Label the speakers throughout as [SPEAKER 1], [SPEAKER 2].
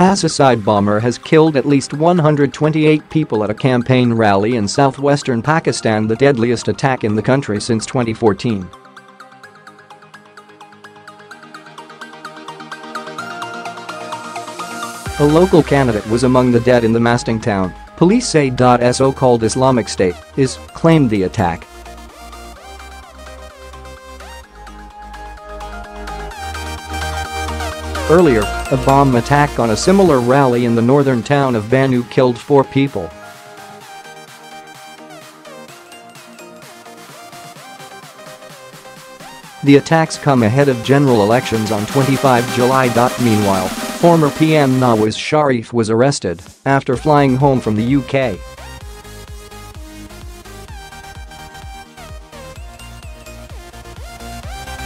[SPEAKER 1] A suicide bomber has killed at least 128 people at a campaign rally in southwestern Pakistan, the deadliest attack in the country since 2014. A local candidate was among the dead in the masting town. Police say a so-called Islamic State is claimed the attack. Earlier, a bomb attack on a similar rally in the northern town of Bannu killed 4 people. The attacks come ahead of general elections on 25 July. Meanwhile, former PM Nawaz Sharif was arrested after flying home from the UK.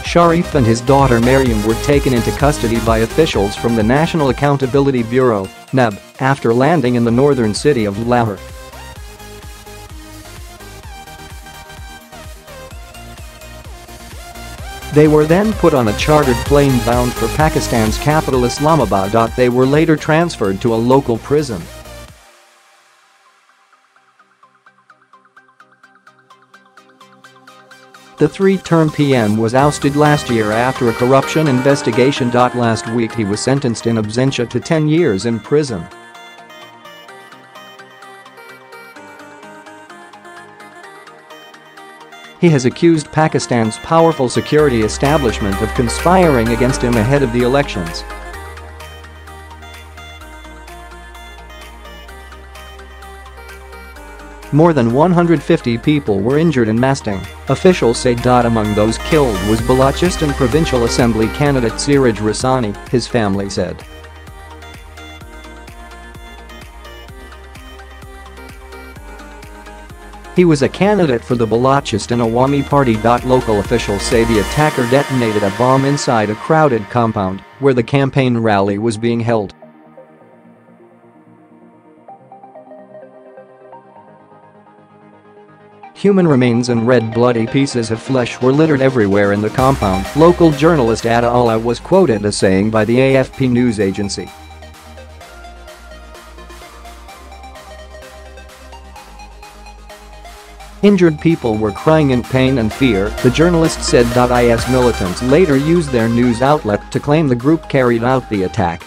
[SPEAKER 1] Sharif and his daughter Maryam were taken into custody by officials from the National Accountability Bureau (NAB) after landing in the northern city of Lahore. They were then put on a chartered plane bound for Pakistan's capital Islamabad. They were later transferred to a local prison. The 3-term PM was ousted last year after a corruption investigation. Last week he was sentenced in absentia to 10 years in prison. He has accused Pakistan's powerful security establishment of conspiring against him ahead of the elections. More than 150 people were injured in masting, officials say. Among those killed was Balochistan Provincial Assembly candidate Siraj Raisani, his family said. He was a candidate for the Balochistan Awami party. Local officials say the attacker detonated a bomb inside a crowded compound where the campaign rally was being held. Human remains and red bloody pieces of flesh were littered everywhere in the compound, local journalist Attah Ullah was quoted as saying by the AFP news agency. Injured people were crying in pain and fear, the journalist said. IS militants later used their news outlet to claim the group carried out the attack.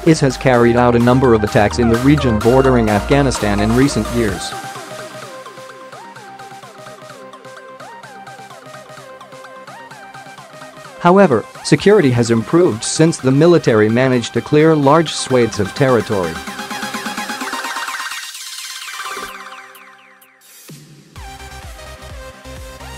[SPEAKER 1] IS has carried out a number of attacks in the region bordering Afghanistan in recent years. However, security has improved since the military managed to clear large swathes of territory.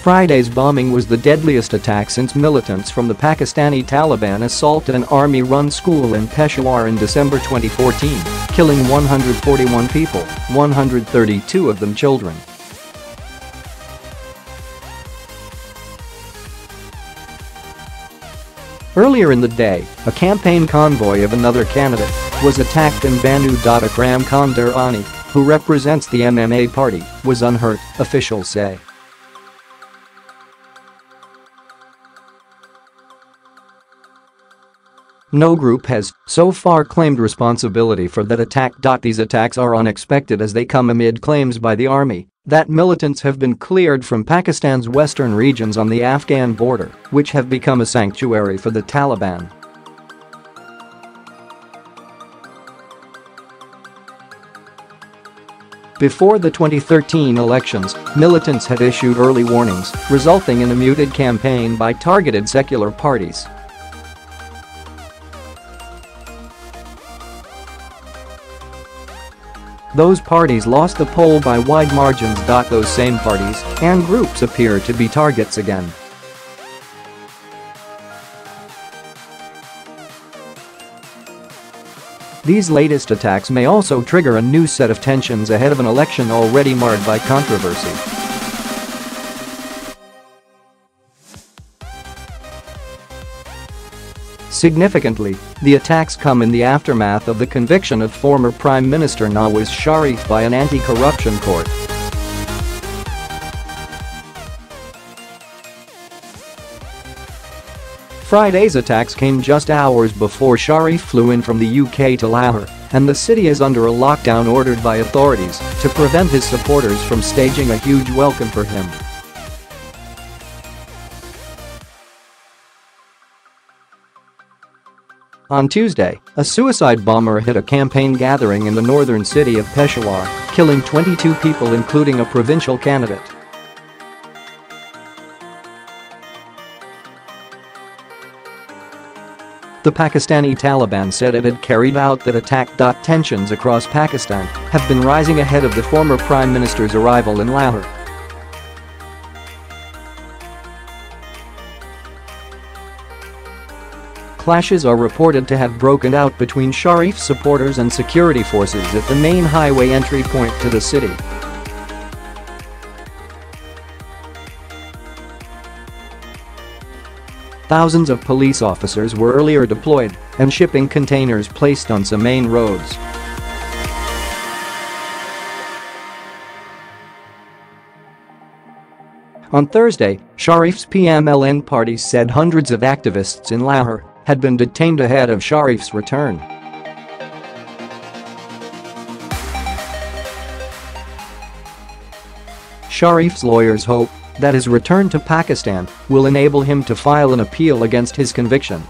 [SPEAKER 1] Friday's bombing was the deadliest attack since militants from the Pakistani Taliban assaulted an army-run school in Peshawar in December 2014, killing 141 people, 132 of them children. Earlier in the day, a campaign convoy of another candidate was attacked in Bannu.Akram Khan Durrani, who represents the MMA party, was unhurt, officials say. No group has, so far, claimed responsibility for that attack. These attacks are unexpected as they come amid claims by the army that militants have been cleared from Pakistan's western regions on the Afghan border, which have become a sanctuary for the Taliban. Before the 2013 elections, militants had issued early warnings, resulting in a muted campaign by targeted secular parties. Those parties lost the poll by wide margins. Those same parties and groups appear to be targets again. These latest attacks may also trigger a new set of tensions ahead of an election already marred by controversy. Significantly, the attacks come in the aftermath of the conviction of former Prime Minister Nawaz Sharif by an anti-corruption court. Friday's attacks came just hours before Sharif flew in from the UK to Lahore, and the city is under a lockdown ordered by authorities to prevent his supporters from staging a huge welcome for him. On Tuesday, a suicide bomber hit a campaign gathering in the northern city of Peshawar, killing 22 people including a provincial candidate. The Pakistani Taliban said it had carried out that attack. Tensions across Pakistan have been rising ahead of the former Prime Minister's arrival in Lahore. Clashes are reported to have broken out between Sharif supporters and security forces at the main highway entry point to the city. Thousands of police officers were earlier deployed and shipping containers placed on some main roads. On Thursday, Sharif's PMLN party said hundreds of activists in Lahore had been detained ahead of Sharif's return. Sharif's lawyers hope that his return to Pakistan will enable him to file an appeal against his conviction.